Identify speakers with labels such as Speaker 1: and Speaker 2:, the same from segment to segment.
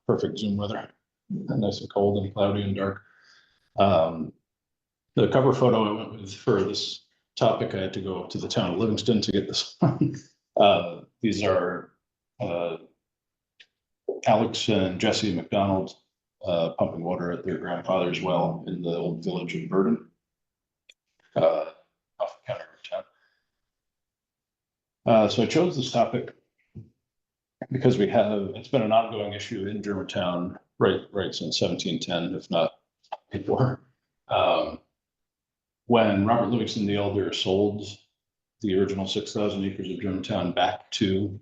Speaker 1: perfect Zoom weather, nice and cold and cloudy and dark. The cover photo I went with for this topic, I had to go to the town of Livingston to get this one. These are Alex and Jesse McDonald pumping water at their grandfather's well in the old village of Burden, off the county of town. So I chose this topic because it's been an ongoing issue in Germantown right since 1710, if not before. When Robert Livingston the Elder sold the original 6,000 acres of Germantown back to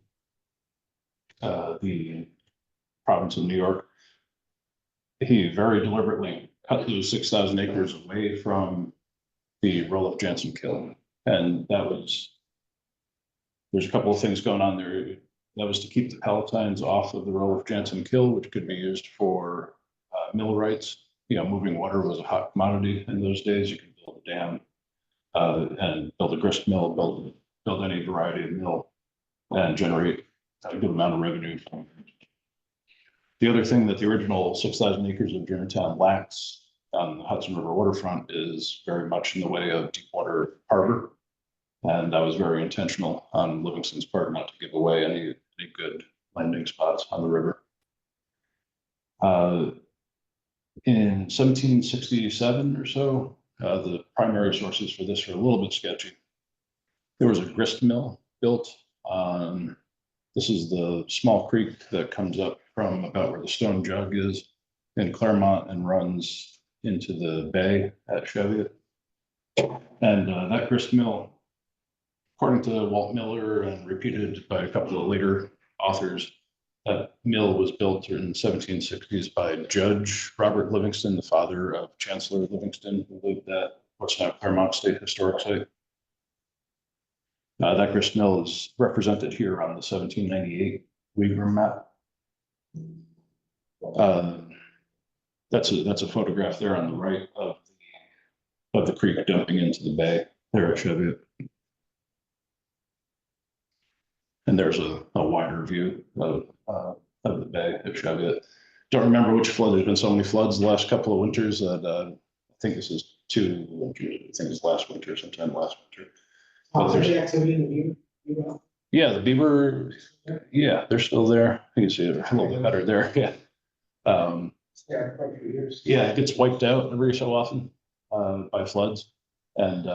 Speaker 1: the province of New York, he very deliberately cut those 6,000 acres away from the Roloff Jansen Kill. And there's a couple of things going on there. That was to keep the Palatines off of the Roloff Jansen Kill, which could be used for mill rights. Moving water was a hot commodity in those days. You could build a dam and build a grist mill, build any variety of mill, and generate a good amount of revenue from it. The other thing that the original 6,000 acres of Germantown lacks on the Hudson River waterfront is very much in the way of deep water harbor. And that was very intentional on Livingston's part not to give away any good landing spots on the river. In 1767 or so, the primary sources for this are a little bit sketchy. There was a grist mill built on, this is the small creek that comes up from about where the Stone Jug is in Claremont and runs into the bay at Cheviot. And that grist mill, according to Walt Miller and repeated by a couple of later authors, that mill was built in the 1760s by Judge Robert Livingston, the father of Chancellor Livingston, who lived at what's now Claremont State Historic Site. That grist mill is represented here on the 1798 Weaver map. That's a photograph there on the right of the creek dumping into the bay there at Cheviot. And there's a wider view of the bay at Cheviot. Don't remember which flood. There's been so many floods the last couple of winters that I think this is 2 winters. I think it's last winter, sometime last winter.
Speaker 2: There's the activity in the beaver.
Speaker 1: Yeah, the beaver. Yeah, they're still there. You can see it a little bit better there. Yeah.
Speaker 2: Quite a few years.
Speaker 1: Yeah, it gets wiped out every so often by floods, and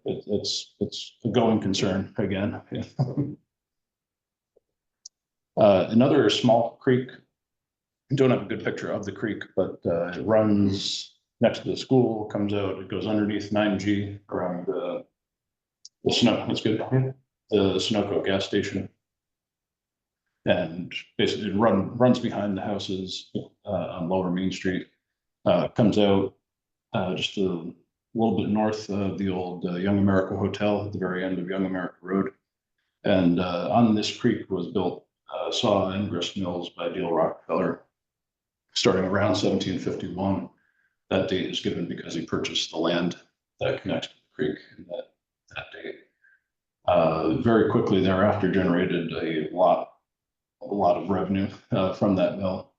Speaker 1: it's a going concern again. Another small creek. I don't have a good picture of the creek, but it runs next to the school, comes out, it goes underneath 9G around the Snow. That's good. The Sunoco gas station, and basically it runs behind the houses on Lower Main Street. Comes out just a little bit north of the old Young America Hotel at the very end of Young America Road, and on this creek was built saw and grist mills by D.L. Rockefeller starting around 1751. That date is given because he purchased the land that connects to the creek in that date. Very quickly thereafter generated a lot of revenue from that mill,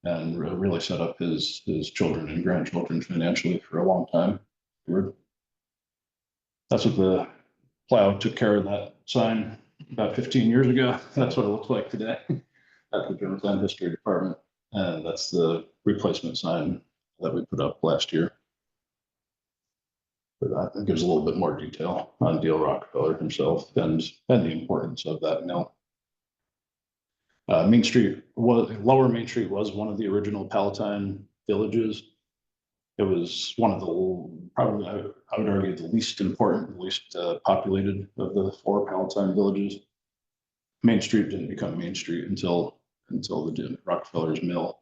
Speaker 1: and really set up his children and grandchildren financially for a long time. That's what the plow took care of that sign about 15 years ago. That's what it looks like today at the Germantown History Department. And that's the replacement sign that we put up last year. For that, it gives a little bit more detail on D.L. Rockefeller himself and the importance of that mill. Lower Main Street was one of the original Palatine villages. It was one of the, probably, I would argue, the least important, least populated of the 4 Palatine villages. Main Street didn't become Main Street until the Rockefeller's mill.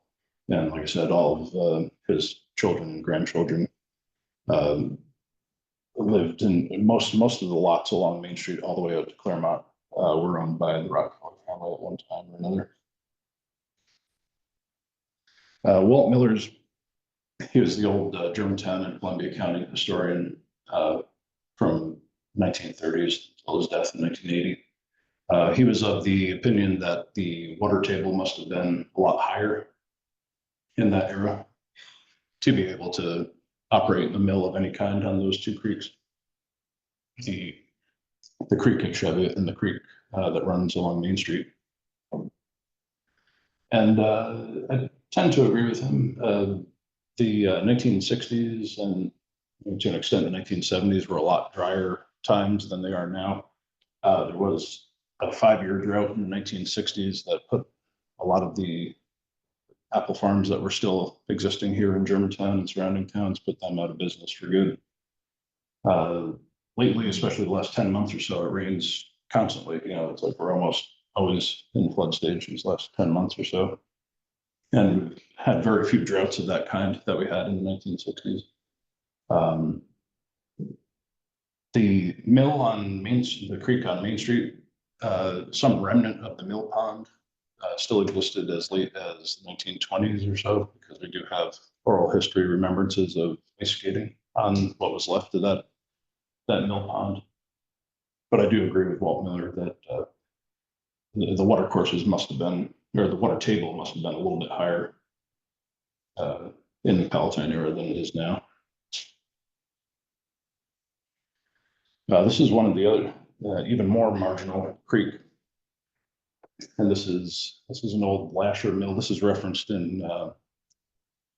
Speaker 1: And like I said, all of his children and grandchildren lived in most of the lots along Main Street all the way out to Claremont were owned by the Rockefeller family at one time or another. Walt Miller's, he was the old Germantown and Columbia County historian from 1930s until his death in 1980. He was of the opinion that the water table must have been a lot higher in that era to be able to operate a mill of any kind on those two creeks. The creek in Cheviot and the creek that runs along Main Street. And I tend to agree with him. The 1960s and to an extent the 1970s were a lot drier times than they are now. There was a 5-year drought in the 1960s that put a lot of the apple farms that were still existing here in Germantown and surrounding towns, put them out of business for good. Lately, especially the last 10 months or so, it rains constantly. You know, it's like we're almost always in flood stage these last 10 months or so. And we've had very few droughts of that kind that we had in the 1960s. The mill on the creek on Main Street, some remnant of the mill pond still existed as late as the 1920s or so, because we do have oral history remembrances of ice skating on what was left of that mill pond. But I do agree with Walt Miller that the water courses must have been, or the water table must have been a little bit higher in the Palatine era than it is now. This is one of the other, even more marginal creek. And this is an old Lasher mill. This is referenced in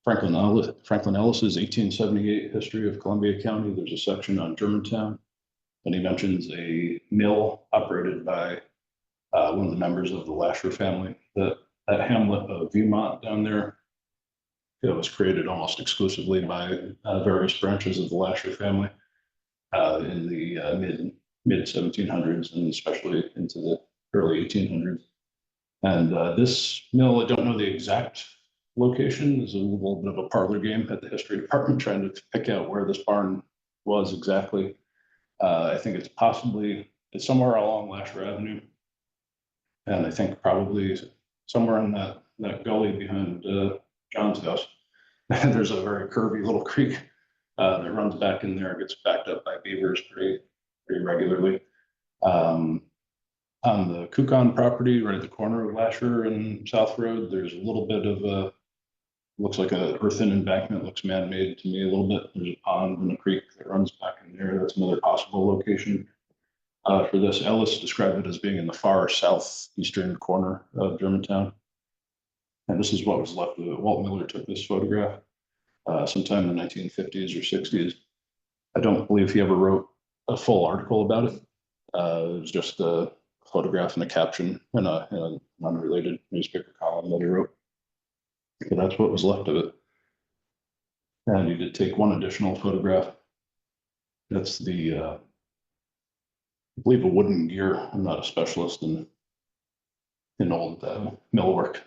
Speaker 1: Franklin Ellis's 1878 History of Columbia County. There's a section on Germantown, and he mentions a mill operated by one of the members of the Lasher family. That hamlet of Viewmont down there, it was created almost exclusively by various branches of the Lasher family in the mid 1700s and especially into the early 1800s. And this mill, I don't know the exact location. There's a little bit of a parlor game at the history department trying to pick out where this barn was exactly. I think it's somewhere along Lasher Avenue. And I think probably somewhere in that gully behind John's house. There's a very curvy little creek that runs back in there. It gets backed up by beavers pretty regularly. On the Kukon property, right at the corner of Lasher and South Road, there's a little bit of looks like a earthen embankment, looks man-made to me a little bit. There's a pond and a creek that runs back in there. That's another possible location for this. Ellis described it as being in the far southeastern corner of Germantown. And this is what was left of it. Walt Miller took this photograph sometime in the 1950s or 60s. I don't believe he ever wrote a full article about it. It was just a photograph and a caption in an unrelated newspaper column that he wrote. So that's what was left of it. And he did take one additional photograph. That's I believe a wooden gear. I'm not a specialist in old millwork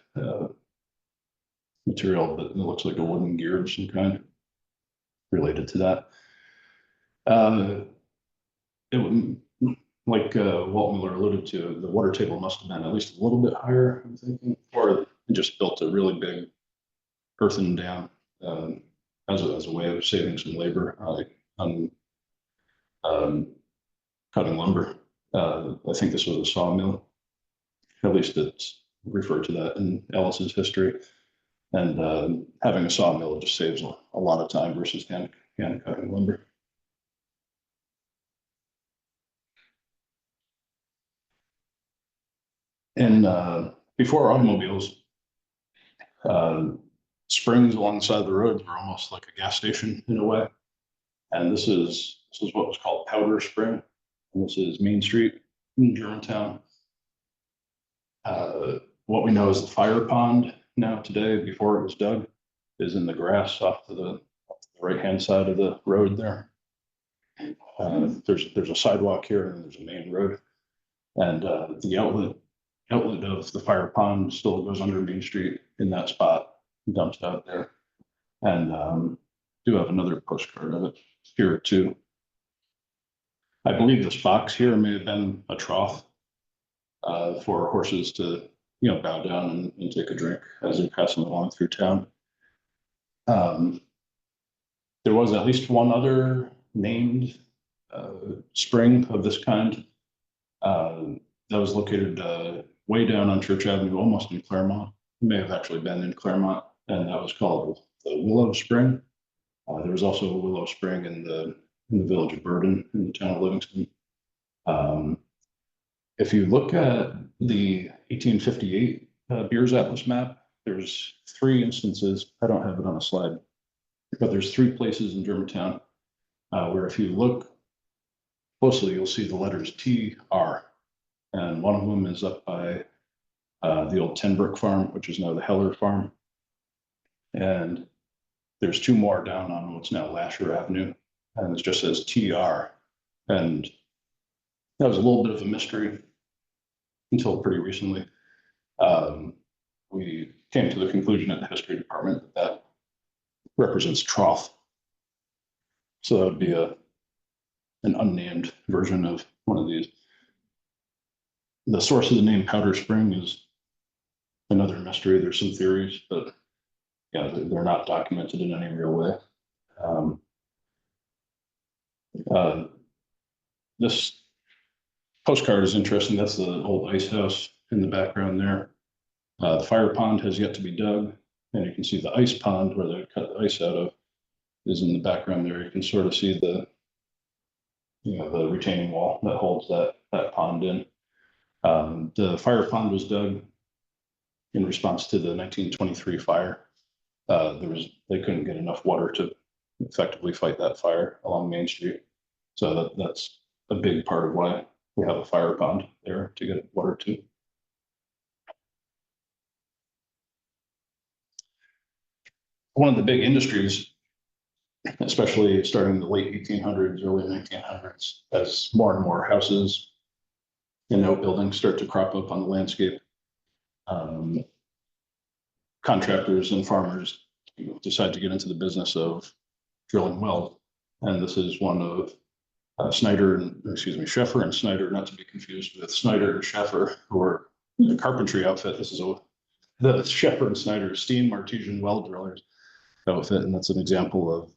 Speaker 1: material, but it looks like a wooden gear of some kind related to that. Like Walt Miller alluded to, the water table must have been at least a little bit higher, I'm thinking, or just built a really big earthen dam as a way of saving some labor on cutting lumber. I think this was a sawmill. At least it's referred to that in Ellis's history. And having a sawmill just saves a lot of time versus hand cutting lumber. And before automobiles, springs along the side of the roads were almost like a gas station in a way. And this is what was called Powder Spring. And this is Main Street in Germantown. What we know is the fire pond now today, before it was dug, is in the grass off to the right-hand side of the road there. There's a sidewalk here and there's a main road. And the outlet of the fire pond still goes under Main Street in that spot, dumps out there. And do have another postcard of it here too. I believe this box here may have been a trough for horses to, bow down and take a drink as they're passing along through town. There was at least one other named spring of this kind. that was located way down on Church Avenue, almost in Claremont. It may have actually been in Claremont, and that was called the Willow Spring. There was also a Willow Spring in the village of Burden in the town of Livingston. If you look at the 1858 Beers Atlas map, there's 3 instances. I don't have it on a slide, but there's 3 places in Germantown where if you look closely, you'll see the letters TR, and one of them is up by the old Tenbrook farm, which is now the Heller farm. And there's 2 more down on what's now Lasher Avenue, and it just says TR. And that was a little bit of a mystery until pretty recently. We came to the conclusion at the history department that that represents trough. So that would be an unnamed version of one of these. The source of the name Powder Spring is another mystery. There's some theories, but yeah, they're not documented in any real way. This postcard is interesting. That's the old ice house in the background there. The fire pond has yet to be dug, and you can see the ice pond where they cut the ice out of is in the background there. You can sort of see the, the retaining wall that holds that pond in. The fire pond was dug in response to the 1923 fire. They couldn't get enough water to effectively fight that fire along Main Street. So that's a big part of why we have a fire pond there to get water to. One of the big industries, especially starting in the late 1800s, early 1900s, as more and more houses and outbuildings start to crop up on the landscape, contractors and farmers decide to get into the business of drilling wells. And this is one of Scheffer and Snyder, not to be confused with Snyder and Scheffer, who are a carpentry outfit. This is the Scheffer and Snyder steam artesian well drillers outfit, and that's an example of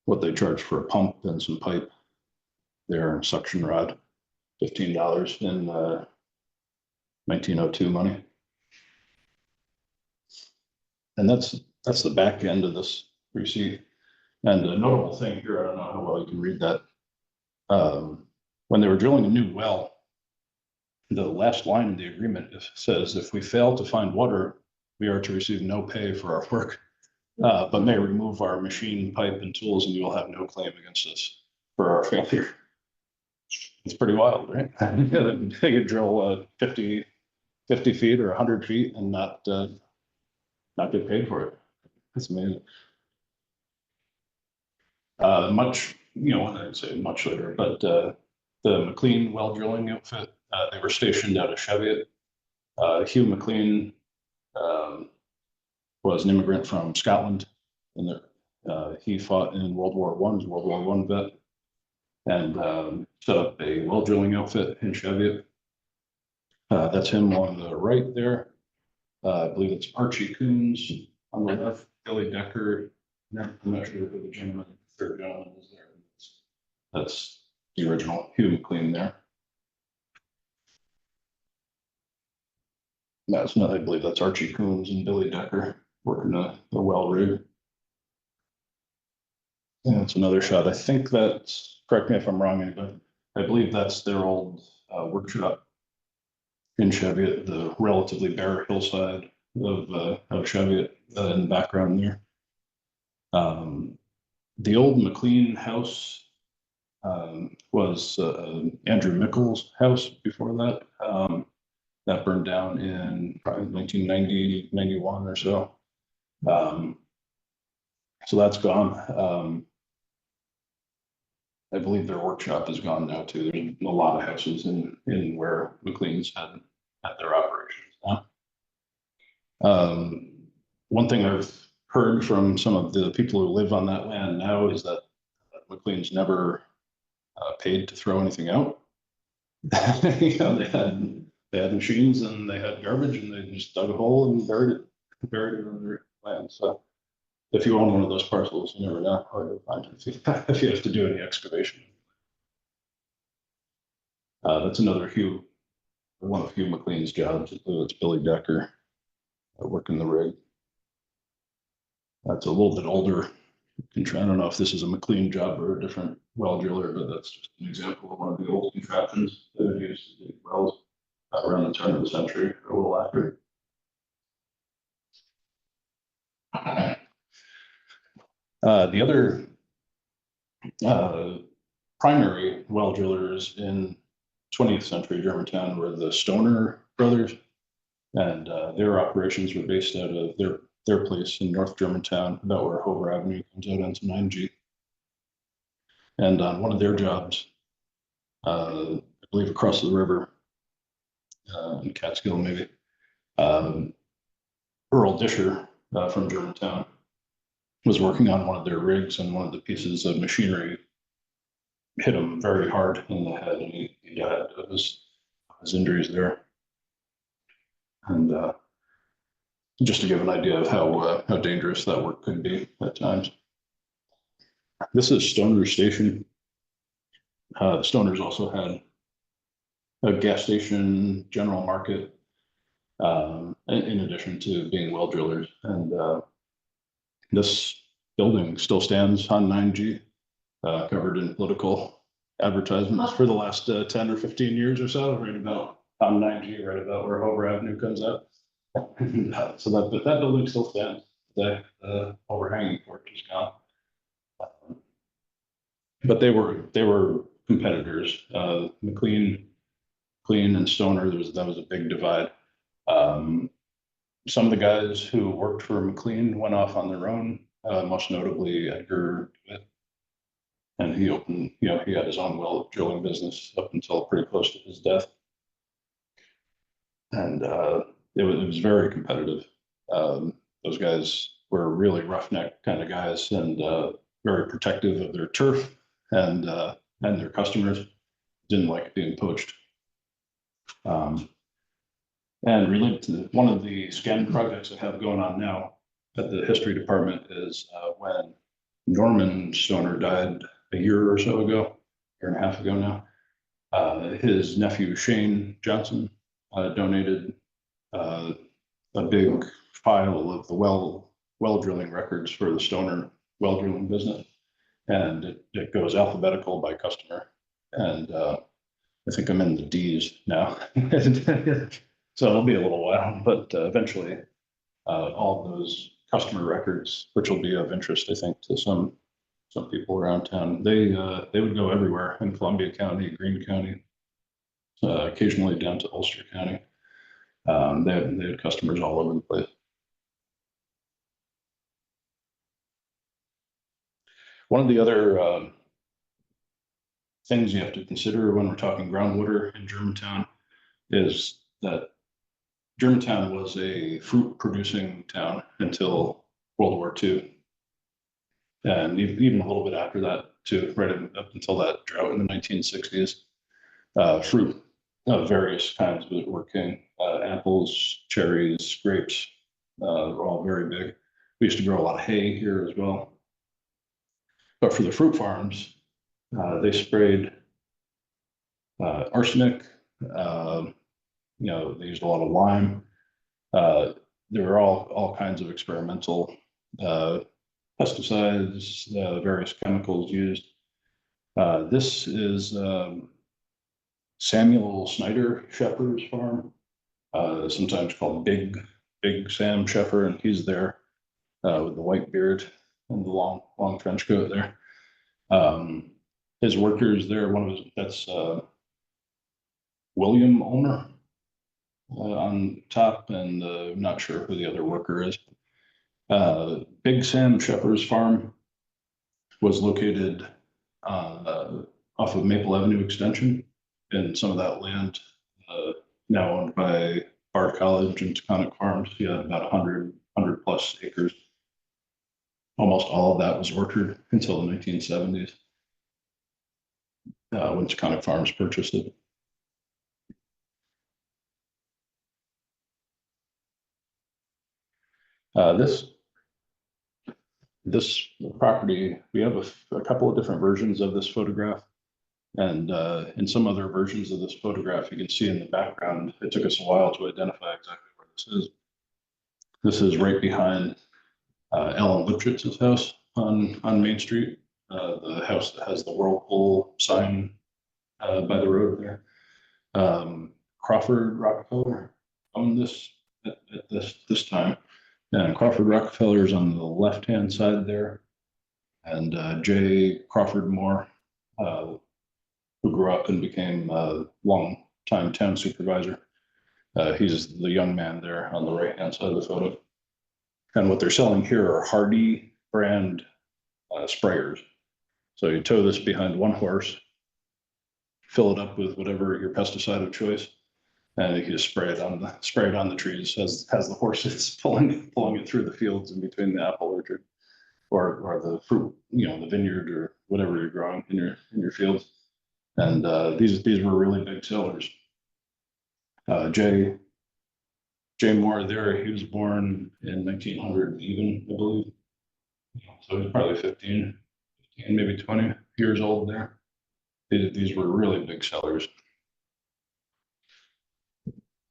Speaker 1: what they charge for a pump and some pipe there, and suction rod, $15 in 1902 money. And that's the back end of this receipt. And a notable thing here, I don't know how well you can read that. When they were drilling a new well, the last line in the agreement says, if we fail to find water, we are to receive no pay for our work, but may remove our machine, pipe, and tools, and you will have no claim against us for our failure. It's pretty wild, right? They could drill 50 feet or 100 feet and not get paid for it. That's amazing. When I say much later, but the McLean well drilling outfit, they were stationed out of Cheviot. Hugh McLean was an immigrant from Scotland, and he fought in World War I, was a World War I vet, and set up a well drilling outfit in Cheviot. That's him on the right there. I believe it's Archie Coons on the left, Billy Decker. I'm not sure who the third gentleman is there. That's the original Hugh McLean there. That's not, I believe that's Archie Coons and Billy Decker working a well rig. And that's another shot. I think that's, correct me if I'm wrong, but I believe that's their old workshop in Cheviot, the relatively bare hillside of Cheviot in the background there. The old McLean house was Andrew Mickle's house before that. That burned down in probably 1990, 91 or so. So that's gone. I believe their workshop is gone now too. There's a lot of houses in where McLean's had their operations now. One thing I've heard from some of the people who live on that land now is that McLean's never paid to throw anything out. They had machines and they had garbage and they just dug a hole and buried it on their land. So if you own one of those parcels, you never know how you'll find it if you have to do any excavation. That's another one of Hugh McLean's jobs. It's Billy Decker working the rig. That's a little bit older. I don't know if this is a McLean job or a different well driller, but that's just an example of one of the old contraptions that were used to dig wells around the turn of the century, or a little after. The other primary well drillers in 20th century Germantown were the Stoner brothers, and their operations were based out of their place in North Germantown, about where Hoover Avenue comes out onto 9G. And on one of their jobs, I believe across the river, in Catskill maybe, um, Earl Disher from Germantown was working on one of their rigs, and one of the pieces of machinery hit him very hard in the head, and he died of his injuries there. And just to give an idea of how dangerous that work could be at times. This is Stoner Station. The Stoners also had a gas station, general market, in addition to being well drillers. And this building still stands on 9G, covered in political advertisements for the last 10 or 15 years or so, right about on 9G, right about where Hoover Avenue comes out. So that building still stands. The overhanging porch is gone. But they were competitors. McLean and Stoner, that was a big divide. Some of the guys who worked for McLean went off on their own, most notably Edgar, and he opened, he had his own well drilling business up until pretty close to his death. And it was very competitive. Those guys were really roughneck kind of guys, and very protective of their turf and their customers. Didn't like being poached. And related to one of the scan projects I have going on now at the history department is when Norman Stoner died a year or so ago, year and a half ago now. His nephew Shane Johnson donated a big file of the well drilling records for the Stoner well drilling business, and it goes alphabetical by customer. And I think I'm in the D's now. So it'll be a little while, but eventually all those customer records, which will be of interest, I think, to some people around town, they would go everywhere in Columbia County, Greene County, occasionally down to Ulster County. They had customers all over the place. One of the other things you have to consider when we're talking groundwater in Germantown is that Germantown was a fruit producing town until World War II. And even a little bit after that too, right up until that drought in the 1960s. Fruit of various kinds were king. Apples, cherries, grapes were all very big. We used to grow a lot of hay here as well. But for the fruit farms, they sprayed arsenic. They used a lot of lime. There were all kinds of experimental pesticides, various chemicals used. This is Samuel Snyder Shepard's farm, sometimes called Big Sam Shepard, and he's there with the white beard and the long trench coat there. His workers there, that's William Ulmer on top, and I'm not sure who the other worker is. Big Sam Shepard's farm was located off of Maple Avenue Extension, and some of that land now owned by Bard College and Taconic Farms. He had about 100 plus acres. Almost all of that was orchard until the 1970s, when Taconic Farms purchased it. This property, we have a couple of different versions of this photograph. And in some other versions of this photograph, you can see in the background, it took us a while to identify exactly where this is. This is right behind Alan Lipschitz's house on Main Street, the house that has the Whirlpool sign by the road there. Crawford Rockefeller owned this at this time. And Crawford Rockefeller is on the left-hand side there. And J. Crawford Moore, who grew up and became a long-time town supervisor. He's the young man there on the right-hand side of the photo. And what they're selling here are Hardy brand sprayers. So you tow this behind one horse, fill it up with whatever your pesticide of choice, and you can just spray it on the trees as the horses pulling it through the fields in between the apple orchard or the fruit, the vineyard or whatever you're growing in your fields. And these were really big sellers. J. Moore there, he was born in 1900 even, I believe. So he's probably 15, maybe 20 years old there. These were really big sellers.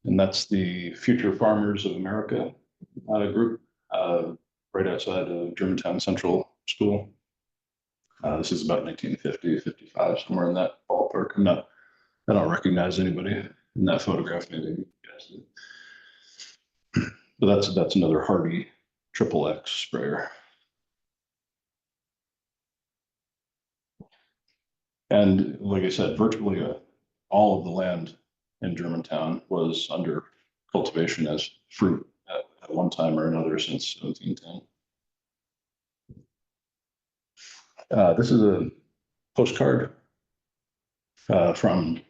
Speaker 1: And that's the Future Farmers of America group, right outside of Germantown Central School. This is about 1950, 55, somewhere in that ballpark. I don't recognize anybody in that photograph, maybe you guys do. But that's another Hardy XXX sprayer. And like I said, virtually all of the land in Germantown was under cultivation as fruit at one time or another since 1710. This is a postcard from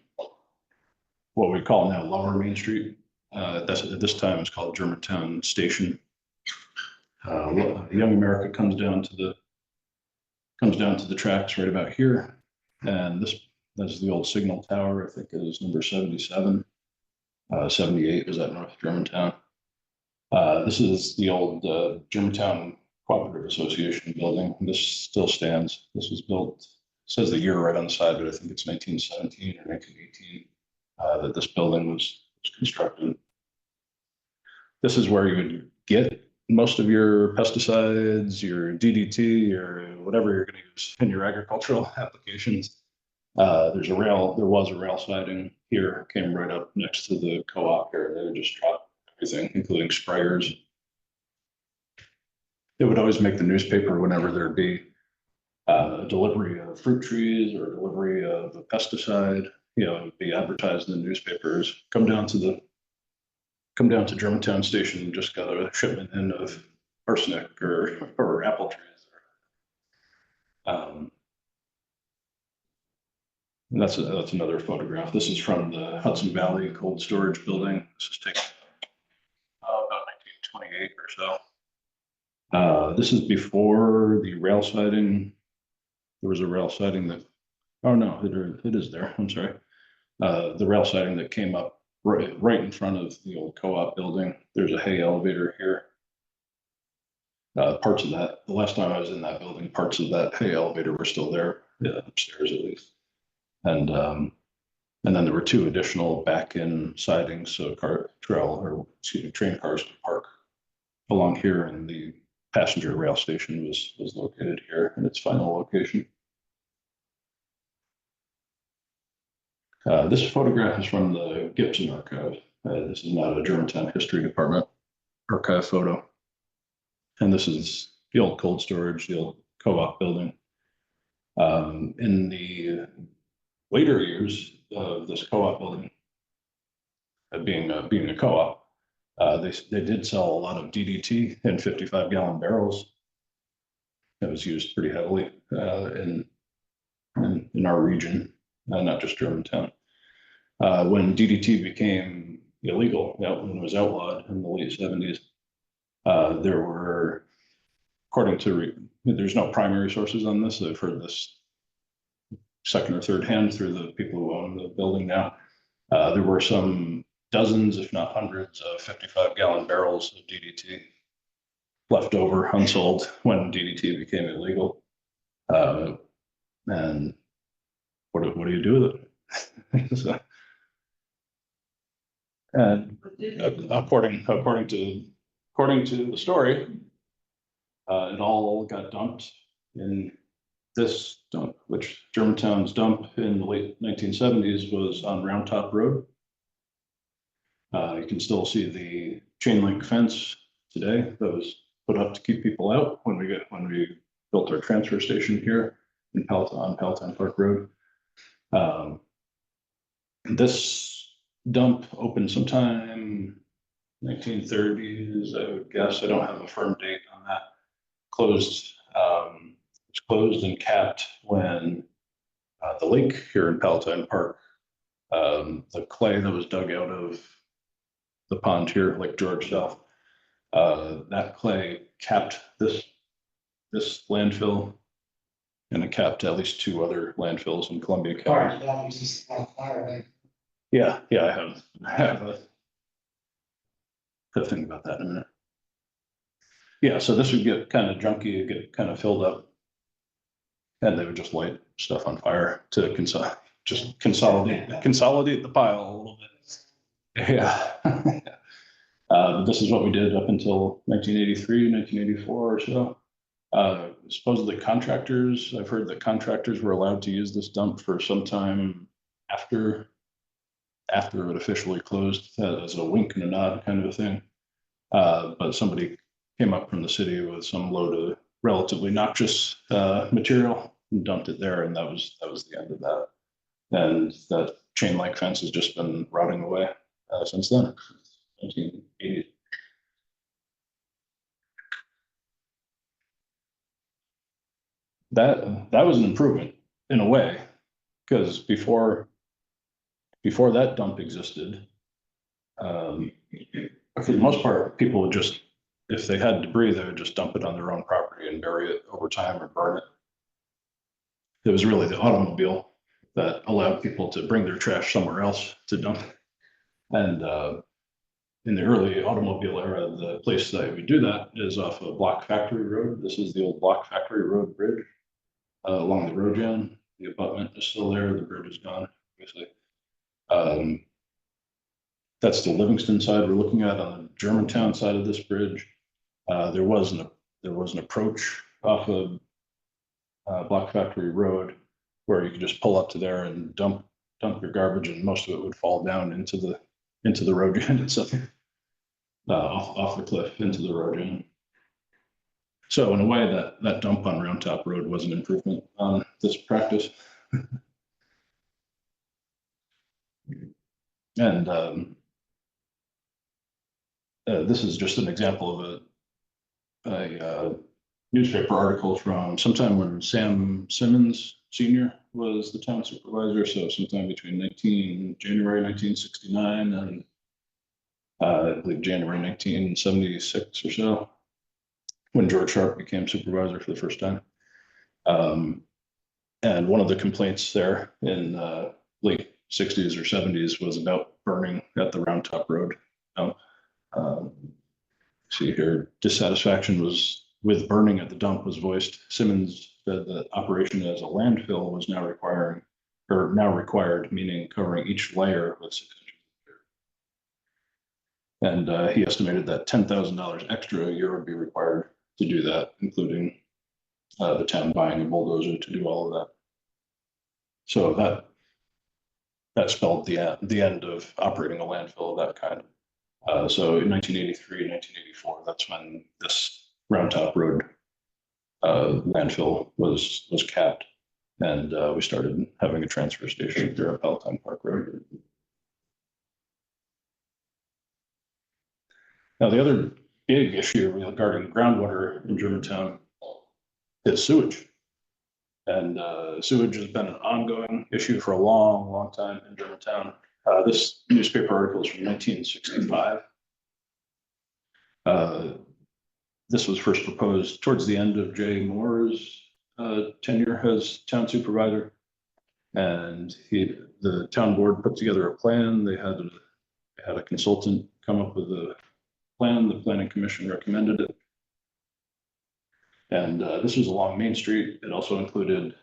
Speaker 1: what we call now Lower Main Street. At this time, it's called Germantown Station. Young America comes down to the tracks right about here, and that's the old signal tower. I think it is number 77. 78 was at North Germantown. This is the old Germantown Cooperative Association building. This still stands. This was built, says the year right on the side, but I think it's 1917 or 1918 that this building was constructed. This is where you would get most of your pesticides, your DDT, or whatever you're going to use in your agricultural applications. There was a rail siding here, came right up next to the co-op here. They would just drop everything, including sprayers. It would always make the newspaper whenever there'd be a delivery of fruit trees or a delivery of a pesticide. It would be advertised in the newspapers. Come down to Germantown Station and just got a shipment in of arsenic or apple trees. And that's another photograph. This is from the Hudson Valley Cold Storage Building. This is taken about 1928 or so. This is before the rail siding. There was a rail siding that, oh no, it is there. I'm sorry. The rail siding that came up right in front of the old co-op building. There's a hay elevator here. Parts of that, the last time I was in that building, parts of that hay elevator were still there, upstairs at least. And then there were two additional back-in sidings, so train cars could park along here, and the passenger rail station was located here in its final location. This photograph is from the Gibson Archive. This is not a Germantown History Department archive photo. And this is the old cold storage, the old co-op building. In the later years of this co-op building, being a co-op, they did sell a lot of DDT in 55-gallon barrels. That was used pretty heavily in our region, not just Germantown. When DDT became illegal, when it was outlawed in the late 70s, there were, according to, there's no primary sources on this. I've heard this second or third hand through the people who own the building now. There were some dozens, if not hundreds, of 55-gallon barrels of DDT left over unsold when DDT became illegal. And what do you do with it? So, and according to the story, it all got dumped in this dump, which Germantown's dump in the late 1970s was on Round Top Road. You can still see the chain link fence today that was put up to keep people out when we built our transfer station here in Palatine Park Road. This dump opened sometime 1930s, I would guess. I don't have a firm date on that. Closed. It's closed and capped when the lake here in Palatine Park, the clay that was dug out of the pond here, Lake George South, that clay capped this landfill, and it capped at least 2 other landfills in Columbia County. Yeah, I have a thing about that in a minute. Yeah, so this would get kind of junky, get kind of filled up, and they would just light stuff on fire to consolidate the pile a little bit. Yeah. This is what we did up until 1983, 1984 or so. Supposedly contractors, I've heard that contractors were allowed to use this dump for some time after it officially closed, as a wink and a nod kind of a thing. But somebody came up from the city with some load of relatively noxious material and dumped it there, and that was the end of that. And that chain link fence has just been rotting away since then, 1980. That was an improvement in a way, because before that dump existed, for the most part, people would just, if they had debris, they would just dump it on their own property and bury it over time or burn it. It was really the automobile that allowed people to bring their trash somewhere else to dump. And in the early automobile era, the place that we do that is off of Block Factory Road. This is the old Block Factory Road bridge along the Rojan. The abutment is still there. The bridge is gone, obviously. That's the Livingston side we're looking at. On the Germantown side of this bridge, there was an approach off of Block Factory Road where you could just pull up to there and dump your garbage, and most of it would fall down into the Rojan itself, off the cliff into the Rojan. So in a way, that dump on Round Top Road was an improvement on this practice. And this is just an example of a newspaper article from sometime when Sam Simmons Sr. was the town supervisor. So sometime between January 1969 and I believe January 1976 or so, when George Sharp became supervisor for the first time. And one of the complaints there in late 60s or 70s was about burning at the Round Top Road. See here, dissatisfaction with burning at the dump was voiced. Simmons said that operation as a landfill was now required, meaning covering each layer with 6 inches. And he estimated that $10,000 extra a year would be required to do that, including the town buying a bulldozer to do all of that. So that spelled the end of operating a landfill of that kind. So in 1983, 1984, that's when this Round Top Road landfill was capped, and we started having a transfer station here at Palatine Park Road. Now, the other big issue regarding groundwater in Germantown is sewage. And sewage has been an ongoing issue for a long, long time in Germantown. This newspaper article is from 1965. This was first proposed towards the end of Jay Moore's tenure as town supervisor. And the town board put together a plan. They had a consultant come up with a plan. The planning commission recommended it. And this was along Main Street. It also included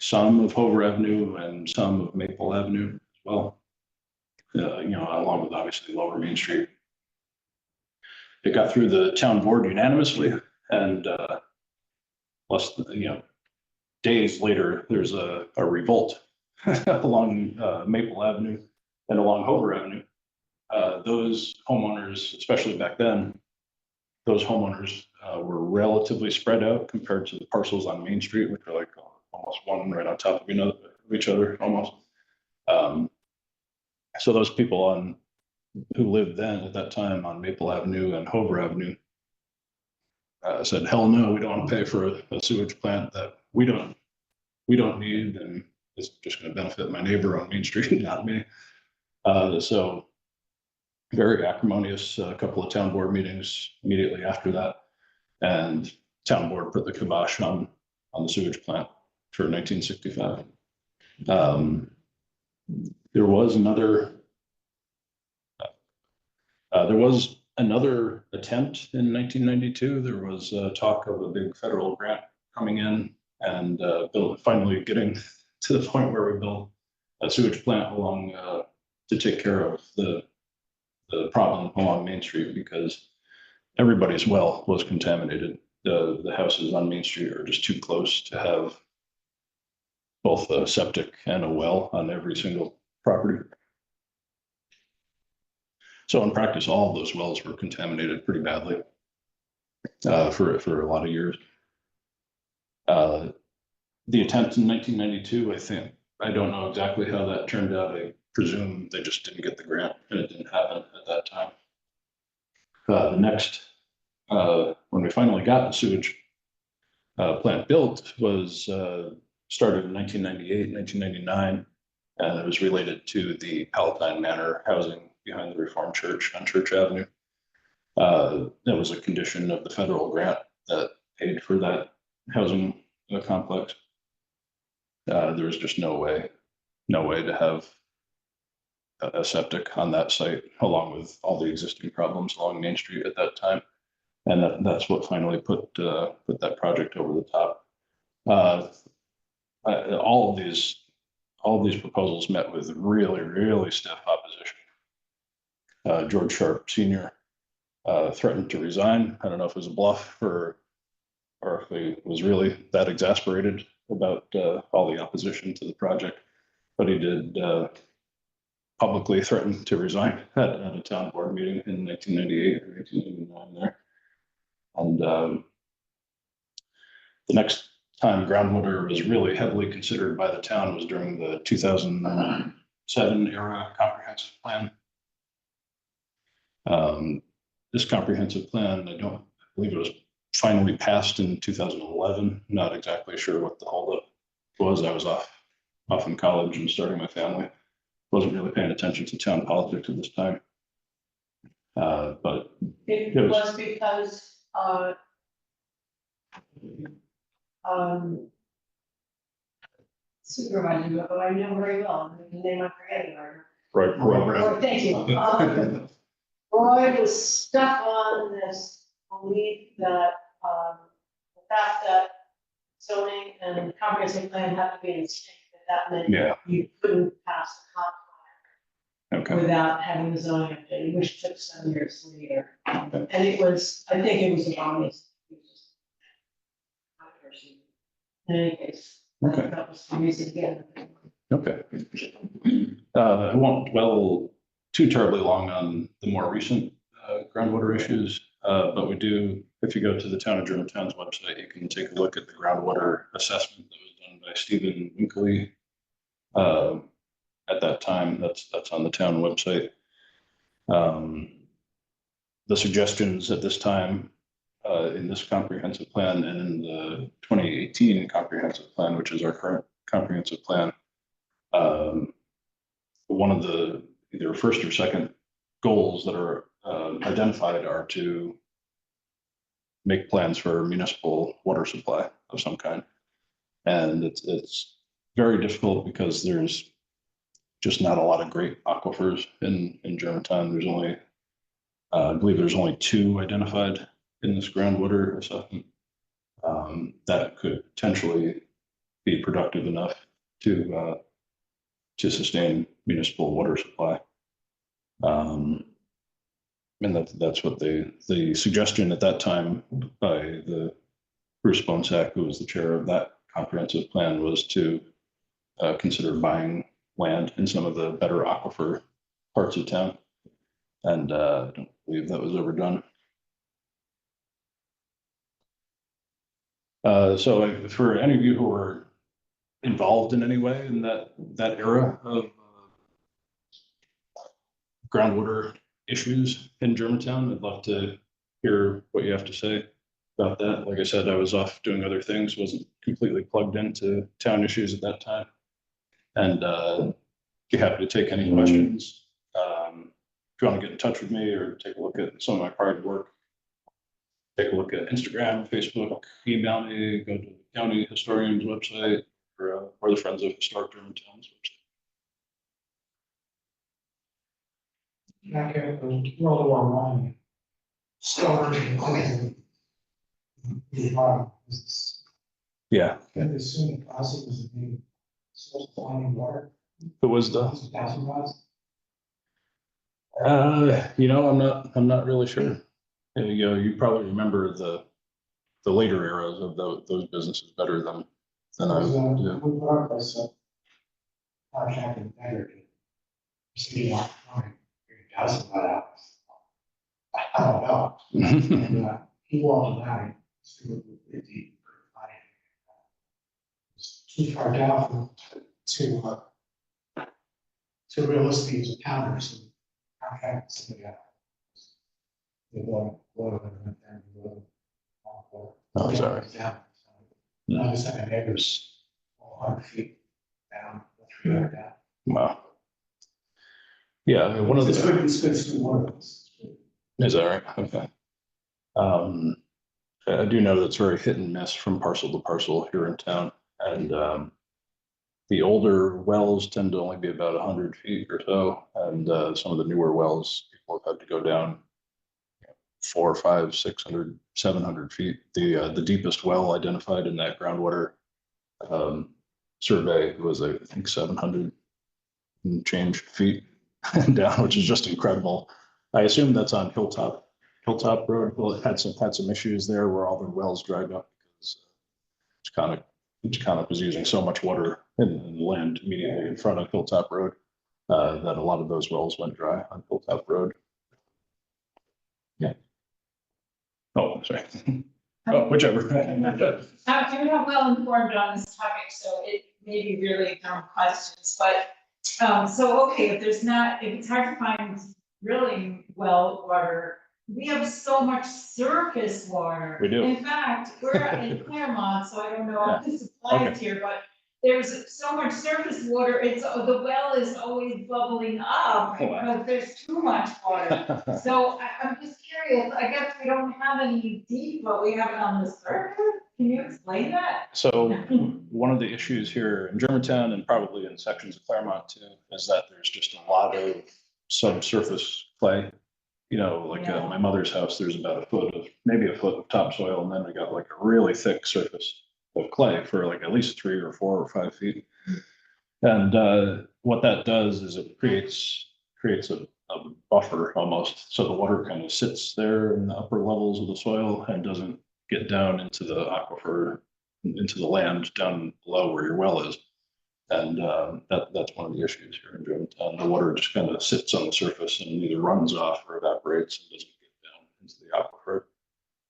Speaker 1: some of Hover Avenue and some of Maple Avenue as well. Along with obviously Lower Main Street. It got through the town board unanimously, and less, days later, there's a revolt along Maple Avenue and along Hover Avenue. Those homeowners, especially back then, those homeowners were relatively spread out compared to the parcels on Main Street, which are like almost one right on top of each other almost. So those people who lived then at that time on Maple Avenue and Hover Avenue said, "Hell no, we don't want to pay for a sewage plant that we don't need, and it's just going to benefit my neighbor on Main Street, not me." So very acrimonious. A couple of town board meetings immediately after that, and town board put the kibosh on the sewage plant for 1965. There was another attempt in 1992. There was talk of a big federal grant coming in and finally getting to the point where we built a sewage plant along to take care of the problem along Main Street, because everybody's well was contaminated. The houses on Main Street are just too close to have both a septic and a well on every single property. So in practice, all of those wells were contaminated pretty badly for a lot of years. The attempt in 1992, I don't know exactly how that turned out. I presume they just didn't get the grant and it didn't happen at that time. The next, when we finally got the sewage plant built, was started in 1998, 1999, and it was related to the Palatine Manor housing behind the Reformed Church on Church Avenue. That was a condition of the federal grant that paid for that housing complex. There was just no way to have a septic on that site, along with all the existing problems along Main Street at that time. And that's what finally put that project over the top. All of these proposals met with really, really stiff opposition. George Sharp Sr. Threatened to resign. I don't know if it was a bluff or if he was really that exasperated about all the opposition to the project, but he did publicly threaten to resign at a town board meeting in 1998 or 1999 there. And the next time groundwater was really heavily considered by the town was during the 2007 era comprehensive plan. This comprehensive plan, I believe it was finally passed in 2011. Not exactly sure what the holdup was. I was off in college and starting my family. Wasn't really paying attention to town politics at this time. But
Speaker 3: it was because supervisor, who I know very well, his name I'm forgetting right now.
Speaker 1: right.
Speaker 3: Thank you. Roy was stuck on this belief that the fact that zoning and comprehensive plan have to be in sync, that meant you couldn't pass the comp plan without having the zoning update, which took some years later. And it was, I think it was an obvious. In any case, that was the reason again.
Speaker 1: Okay. I won't dwell too terribly long on the more recent groundwater issues, but we do, if you go to the town of Germantown's website, you can take a look at the groundwater assessment that was done by Stephen Winkley at that time. That's on the town website. The suggestions at this time in this comprehensive plan and in the 2018 comprehensive plan, which is our current comprehensive plan, one of the either first or second goals that are identified are to make plans for municipal water supply of some kind. And it's very difficult because there's just not a lot of great aquifers in Germantown. There's only, I believe there's only 2 identified in this groundwater assessment that could potentially be productive enough to sustain municipal water supply. And that's what the suggestion at that time by the Bruce Bonsack, who was the chair of that comprehensive plan, was to consider buying land in some of the better aquifer parts of town. And I don't believe that was ever done. So for any of you who are involved in any way in that era of groundwater issues in Germantown, I'd love to hear what you have to say about that. Like I said, I was off doing other things, wasn't completely plugged into town issues at that time. And be happy to take any questions. If you want to get in touch with me or take a look at some of my prior work, take a look at Instagram, Facebook, email me, go to the county historian's website or the Friends of Historic Germantown's website.
Speaker 2: Back at the World War I, storage and
Speaker 1: Yeah.
Speaker 2: and as soon as possible was a big source of finding water.
Speaker 1: It was the,
Speaker 2: 1,000 miles.
Speaker 1: I'm not really sure. You probably remember the later eras of those businesses better than I do.
Speaker 2: We brought this contracted better to see what 1,000 miles. I don't know. And he walked by, so it deep. Too far down to realistic as a counter, so contracts.
Speaker 1: Oh, sorry.
Speaker 2: I was having neighbors 100 feet down, 300 down.
Speaker 1: Wow. Yeah, I mean, one of
Speaker 2: It's
Speaker 1: the,
Speaker 2: good, it's good to work.
Speaker 1: is that right? Okay. I do know that's very hit and miss from parcel to parcel here in town. And the older wells tend to only be about 100 feet or so. And some of the newer wells, people have had to go down 400, 500, 600, 700 feet. The deepest well identified in that groundwater survey was, I think, 700 and change feet down, which is just incredible. I assume that's on Hilltop Road. Well, it had some issues there where all the wells dried up because Chicago was using so much water in the land immediately in front of Hilltop Road that a lot of those wells went dry on Hilltop Road. Yeah. Oh, sorry. Oh, whichever.
Speaker 4: I'm not well informed on this topic, so it may be really dumb questions, but, okay, if it's hard to find really well water, we have so much surface water.
Speaker 1: We do.
Speaker 4: In fact, we're in Claremont, so I don't know if this applies
Speaker 1: Okay.
Speaker 4: here, but there's so much surface water, the well is always bubbling up
Speaker 1: Oh, wow.
Speaker 4: because there's too much water. So I'm just curious, I guess we don't have any deep, but we have it on the surface. Can you explain that?
Speaker 1: So one of the issues here in Germantown and probably in sections of Claremont too, is that there's just a lot of subsurface clay. Like
Speaker 4: Yeah.
Speaker 1: my mother's house, there's about maybe a foot of topsoil, and then we got like a really thick surface of clay for like at least 3 or 4 or 5 feet. And what that does is it creates a buffer almost, so the water kind of sits there in the upper levels of the soil and doesn't get down into the aquifer, into the land down below where your well is. And that's one of the issues here in Germantown. The water just kind of sits on the surface and either runs off or evaporates and doesn't get down into the aquifer.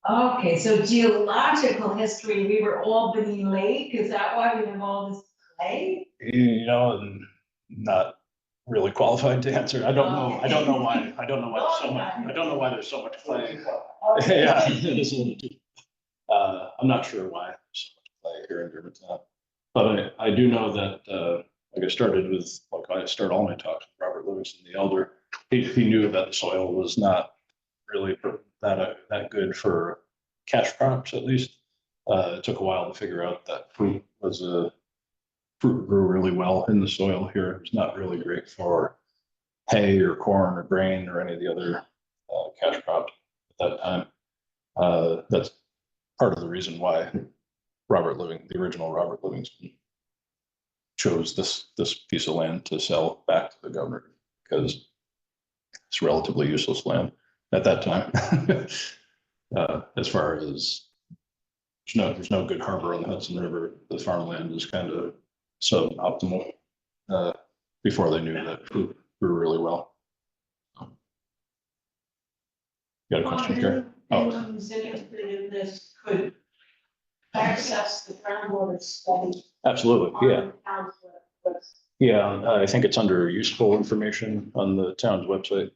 Speaker 4: Okay, so geological history, we were Albany Lake, is that why we have all this clay?
Speaker 1: And not really qualified to answer. I don't know. I don't know why. I don't know why there's so much. I don't know why there's so much clay.
Speaker 4: Okay.
Speaker 1: Yeah, it is a little too. I'm not sure why there's so much clay here in Germantown, but I do know that like I started with, like I start all my talks with Robert Livingston, the elder. He knew that the soil was not really that good for cash crops, at least. It took a while to figure out that fruit grew really well in the soil here. It was not really great for hay or corn or grain or any of the other cash crops at that time. That's part of the reason why the original Robert Livingston chose this piece of land to sell back to the governor because it's relatively useless land at that time. As far as there's no good harbor on the Hudson River. The farmland is kind of suboptimal before they knew that grew really well. Got a question here?
Speaker 3: Anyone who's interested in this could access the groundwater study.
Speaker 1: Absolutely, yeah.
Speaker 3: On the town's website.
Speaker 1: Yeah, I think it's under useful information on the town's website.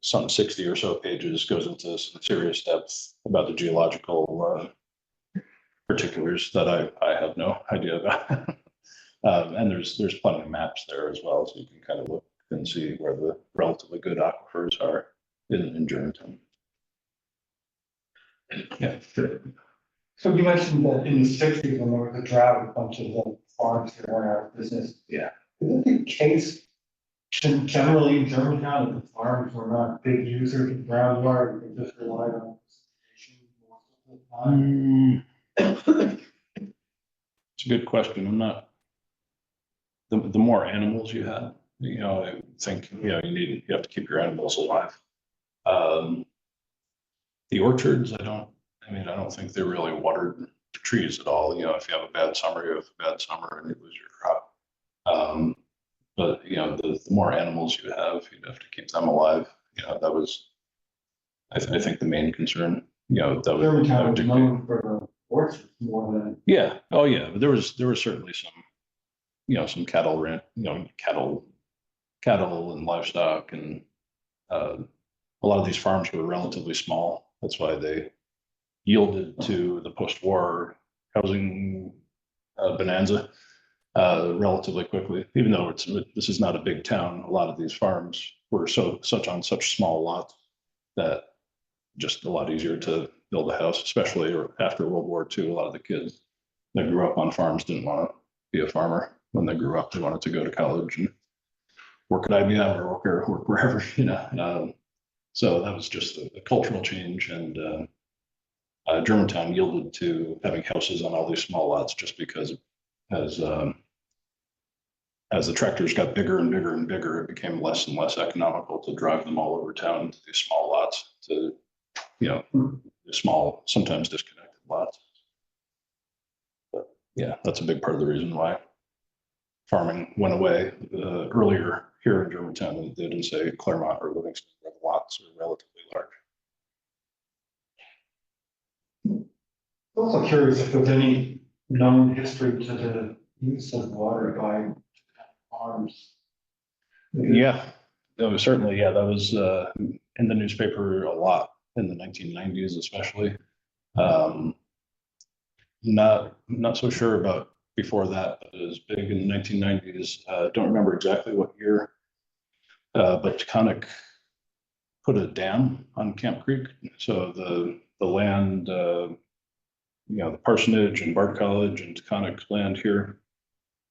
Speaker 1: Some 60 or so pages goes into some serious depth about the geological particulars that I have no idea about. And there's plenty of maps there as well, so you can kind of look and see where the relatively good aquifers are in Germantown. Yeah, sure.
Speaker 2: So you mentioned that in the sixties, when there was a drought, a bunch of the farms here went out of business.
Speaker 1: Yeah.
Speaker 2: Is it the case generally in Germantown that the farms were not big users of groundwater, they just relied on precipitation most of the time?
Speaker 1: It's a good question. I'm not, the more animals you have, I think, you have to keep your animals alive. The orchards, I don't think they really watered trees at all. If you have a bad summer, you have a bad summer and you lose your crop. But the more animals you have, you'd have to keep them alive. That was, I think, the main concern. That would
Speaker 2: Germantown was
Speaker 1: dictate.
Speaker 2: known for the orchards more than.
Speaker 1: Yeah. Oh yeah. But there was certainly some cattle cattle and livestock, and a lot of these farms were relatively small. That's why they yielded to the post-war housing bonanza relatively quickly. Even though this is not a big town, a lot of these farms were on such small lots that just a lot easier to build a house, especially after World War II. A lot of the kids that grew up on farms didn't want to be a farmer. When they grew up, they wanted to go to college and work at IBM or work wherever, so that was just a cultural change, and Germantown yielded to having houses on all these small lots just because as the tractors got bigger and bigger and bigger, it became less and less economical to drive them all over town to these small lots, to small, sometimes disconnected lots. But yeah, that's a big part of the reason why farming went away earlier here in Germantown than it did in, say, Claremont or Livingston, where the lots are relatively large.
Speaker 2: Also curious if there's any known history to the use of water by farms.
Speaker 1: Yeah, that was certainly, that was in the newspaper a lot in the 1990s, especially. Not so sure about before that, but it was big in the 1990s. Don't remember exactly what year, but Taconic put a dam on Camp Creek. So the land, the parsonage and Bard College and Taconic's land here.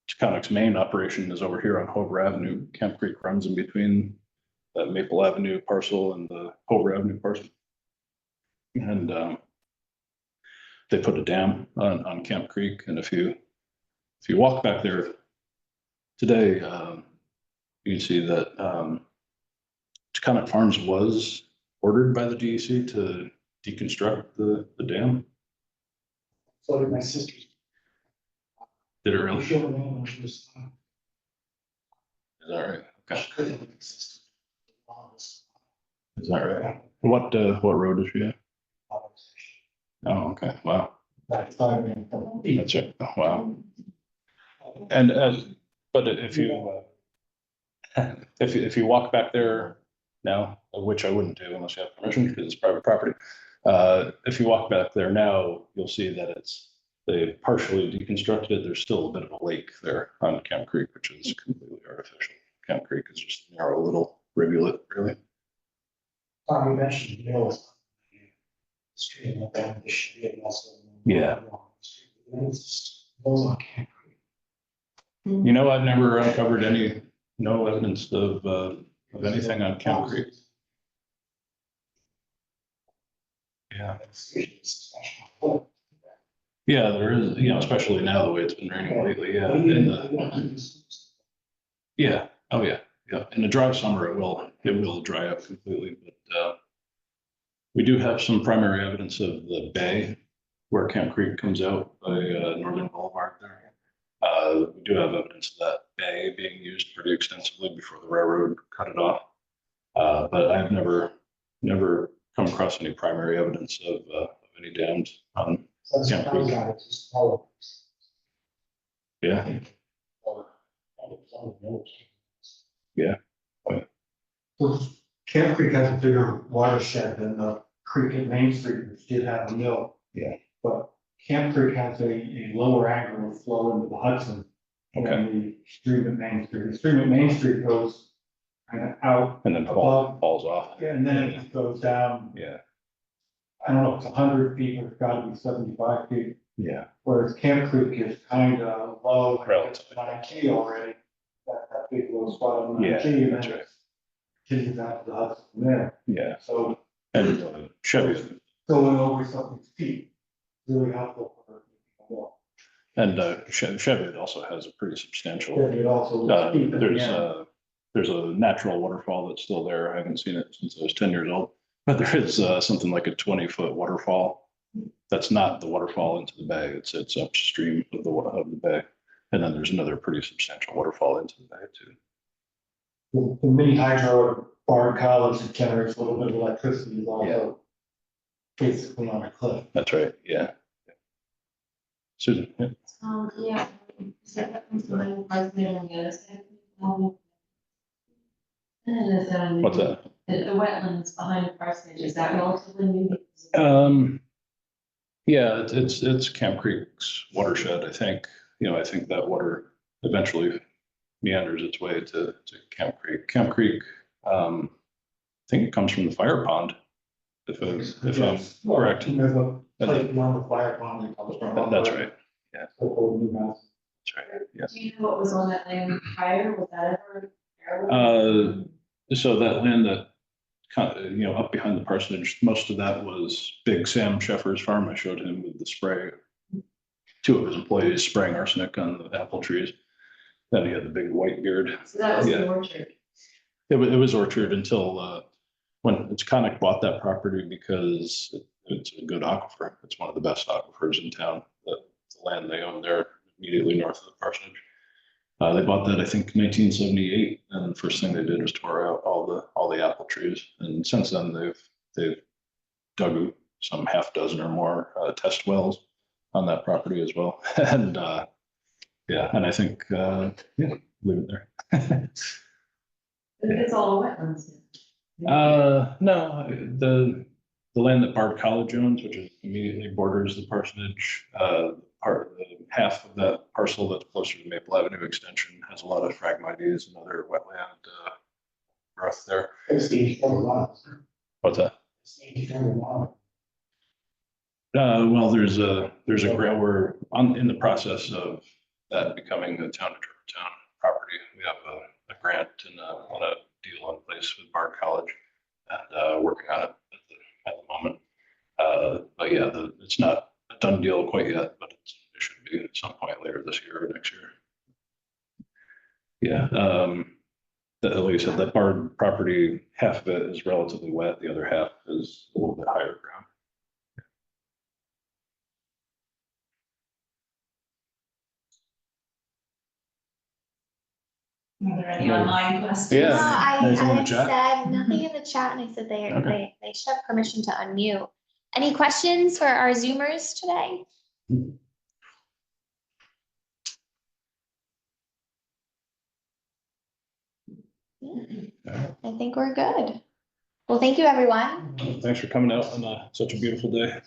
Speaker 1: Taconic's main operation is over here on Hover Avenue. Camp Creek runs in between the Maple Avenue parcel and the Hover Avenue parcel. And they put a dam on Camp Creek. And if you walk back there today, you can see that Taconic Farms was ordered by the DEC to deconstruct the dam.
Speaker 2: So did my sister's.
Speaker 1: Did it really?
Speaker 2: Sure, man, she was,
Speaker 1: Is that right? Okay.
Speaker 2: she couldn't exist.
Speaker 1: Is that right? What road is she at? Oh, okay. Wow.
Speaker 2: That's fine, man.
Speaker 1: That's it. Oh, wow. And but if you walk back there now, which I wouldn't do unless you have permission because it's private property. If you walk back there now, you'll see that they partially deconstructed it. There's still a bit of a lake there on Camp Creek, which is completely artificial. Camp Creek is just a narrow little rivulet, really.
Speaker 2: You mentioned mills. Stream of that, this should be also.
Speaker 1: Yeah.
Speaker 2: Mills on Camp Creek.
Speaker 1: I've never uncovered no evidence of anything on Camp Creek. Yeah. Yeah, there is, especially now the way it's been raining lately, yeah. Yeah, oh yeah, yeah. In the dry summer, it will dry up completely, but we do have some primary evidence of the bay where Camp Creek comes out by Northern Boulevard there. We do have evidence of that bay being used pretty extensively before the railroad cut it off. But I've never come across any primary evidence of any dams on
Speaker 2: So
Speaker 1: Camp Creek.
Speaker 2: it's just smaller.
Speaker 1: Yeah,
Speaker 2: Yeah. Well, Camp Creek has a bigger watershed than the creek at Main Street, which did have a mill.
Speaker 1: Yeah.
Speaker 2: But Camp Creek has a lower angle of flow into the Hudson.
Speaker 1: Okay.
Speaker 2: Than the stream at Main Street. The stream at Main Street goes kind of out.
Speaker 1: and then
Speaker 2: above,
Speaker 1: falls off.
Speaker 2: and then it just goes down.
Speaker 1: Yeah,
Speaker 2: I don't know if it's 100 feet, but it's gotta be 75 feet.
Speaker 1: yeah,
Speaker 2: Whereas Camp Creek is kind of low, and it's
Speaker 1: Relatively.
Speaker 2: 9G already. That big little spot on 9G.
Speaker 1: Yeah,
Speaker 2: and
Speaker 1: that's
Speaker 2: then
Speaker 1: right.
Speaker 2: continues out to the Hudson from there.
Speaker 1: Yeah.
Speaker 2: So
Speaker 1: And Chevy,
Speaker 2: going over something steep, really helpful for people.
Speaker 1: and Chevy also has a pretty substantial.
Speaker 2: It also looks steep at the end.
Speaker 1: There's a natural waterfall that's still there. I haven't seen it since I was 10 years old, but there is something like a 20-foot waterfall. That's not the waterfall into the bay. It's upstream of the bay, and then there's another pretty substantial waterfall into the bay too.
Speaker 2: The mini hydro at Bard College that generates a little bit of electricity is also basically on a cliff.
Speaker 1: That's right. Yeah. Susan. Yeah.
Speaker 3: Yeah. Is that something president on the other side?
Speaker 1: What's that?
Speaker 3: The wetlands behind the parsonage, is that relatively new?
Speaker 1: Yeah, it's Camp Creek's watershed. I think, I think that water eventually meanders its way to Camp Creek. Camp Creek, I think it comes from the fire pond, if I'm correct.
Speaker 2: There's a place beyond the fire pond that comes from.
Speaker 1: That's right. Yeah.
Speaker 2: That's
Speaker 1: That's right. Yeah.
Speaker 3: Do you know what was on that land prior? Was that ever?
Speaker 1: So that land that kind of, up behind the parsonage, most of that was Big Sam Sheffer's farm. I showed him with the spray. Two of his employees spraying arsenic on the apple trees. Then he had the big white beard.
Speaker 3: So that was
Speaker 1: Yeah.
Speaker 3: the orchard.
Speaker 1: It was orchard until when Conic bought that property because it's a good aquifer. It's one of the best aquifers in town. The land they own there immediately north of the parsonage. They bought that, I think, 1978, and the first thing they did was tore out all the apple trees. And since then, they've dug some half dozen or more test wells on that property as well. And and I think leave it there.
Speaker 3: It's all wetlands.
Speaker 1: No, the land that Bard College owns, which is immediately borders the parsonage, half of that parcel that's closer to Maple Avenue Extension has a lot of Phragmites and other wetland growth there. What's that? Well, there's a grant. We're in the process of that becoming the town of Germantown property. We have a grant and a deal in place with Bard College, and working on it at the moment. But yeah, it's not a done deal quite yet, but it should be at some point later this year or next year. Yeah, like I said, that Bard property, half of it is relatively wet. The other half is a little bit higher ground.
Speaker 4: Are there any online questions?
Speaker 1: Yeah.
Speaker 5: No, I
Speaker 1: Anything in the
Speaker 5: had
Speaker 1: chat?
Speaker 5: said nothing in the chat, and I said
Speaker 1: Okay.
Speaker 5: they should have permission to unmute. Any questions for our Zoomers today? I think we're good. Well, thank you, everyone.
Speaker 1: Thanks for coming out on such a beautiful day.